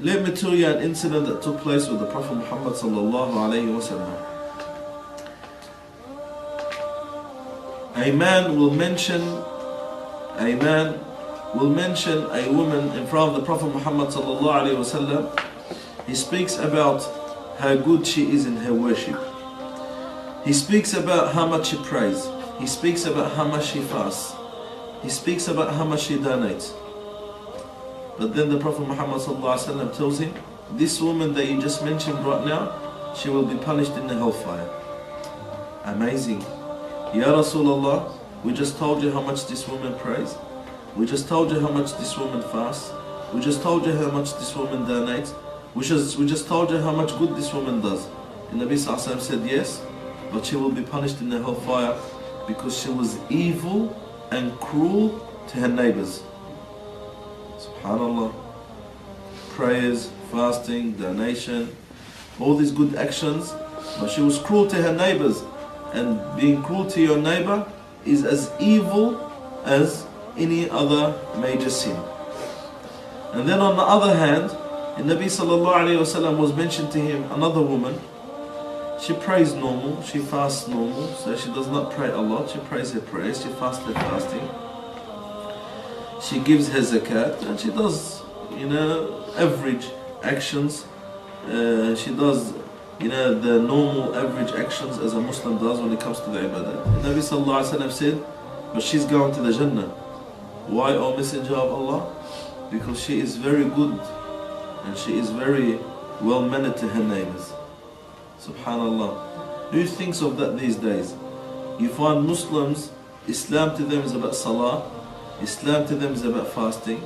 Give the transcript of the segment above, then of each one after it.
Let me tell you an incident that took place with the Prophet Muhammad sallallahu alayhi wa sallam. A man will mention a woman in front of the Prophet Muhammad sallallahu alayhi wa sallam. He speaks about how good she is in her worship. He speaks about how much she prays. He speaks about how much she fasts. He speaks about how much she donates. But then the Prophet Muhammad sallallahu alayhi wa sallam tells him, this woman that you just mentioned right now, she will be punished in the hellfire. Amazing. Ya Rasulullah, we just told you how much this woman prays. We just told you how much this woman fasts. We just told you how much this woman donates. We just told you how much good this woman does. And Nabi sallallahu alayhi wa sallam said yes, but she will be punished in the hellfire because she was evil and cruel to her neighbors. SubhanAllah. Prayers, fasting, donation, all these good actions, but she was cruel to her neighbors. And being cruel to your neighbor is as evil as any other major sin. And then on the other hand, the Nabi sallallahu alayhi wa sallam was mentioned to him another woman. She prays normal, she fasts normal, so she does not pray a lot. She prays her prayers, she fasts her fasting. She gives her zakat, and she does, average actions. She does, the normal average actions as a Muslim does when it comes to the ibadah. The Nabi sallallahu alayhi wa sallam said, but she's going to the Jannah. Why, O Messenger of Allah? Because she is very good and she is very well mannered to her neighbors. Subhanallah. Who thinks of that these days? You find Muslims, Islam to them is about salah, Islam to them is about fasting,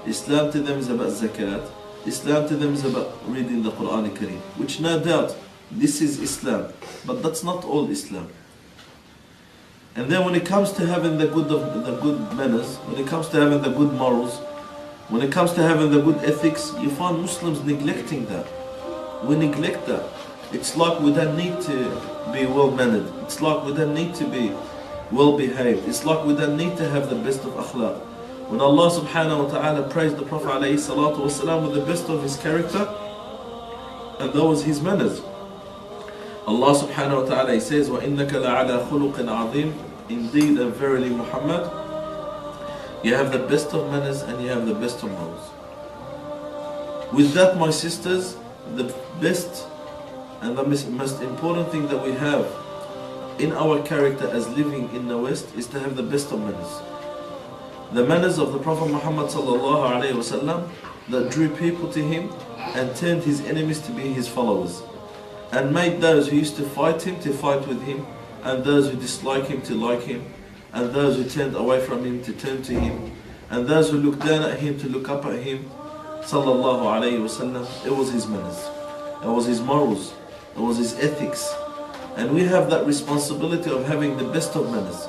Islam to them is about zakat, Islam to them is about reading the Quran Kareem, which no doubt this is Islam, but that's not all Islam. And then when it comes to having the good manners, when it comes to having the good morals, when it comes to having the good ethics, you find Muslims neglecting that. We neglect that. It's like we don't need to be well mannered. It's like we don't need to be well behaved. It's like we don't need to have the best of akhlaq. When Allah subhanahu wa ta'ala praised the Prophet alayhi salatu wasalam with the best of his character, and that was his manners. Allah subhanahu wa ta'ala says, وَإِنَّكَ لَعَلَى خُلُقٍ عَظِيمٍ. Indeed and verily Muhammad, you have the best of manners and you have the best of morals. With that, my sisters, the best and the most important thing that we have in our character as living in the West is to have the best of manners. The manners of the Prophet Muhammad sallallahu alayhi wa sallam that drew people to him and turned his enemies to be his followers, and made those who used to fight him to fight with him, and those who dislike him to like him, and those who turned away from him to turn to him, and those who looked down at him to look up at him, sallallahu alayhi wa sallam. It was his manners, it was his morals, it was his ethics. And we have that responsibility of having the best of manners.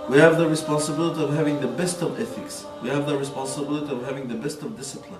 We have the responsibility of having the best of ethics. We have the responsibility of having the best of discipline.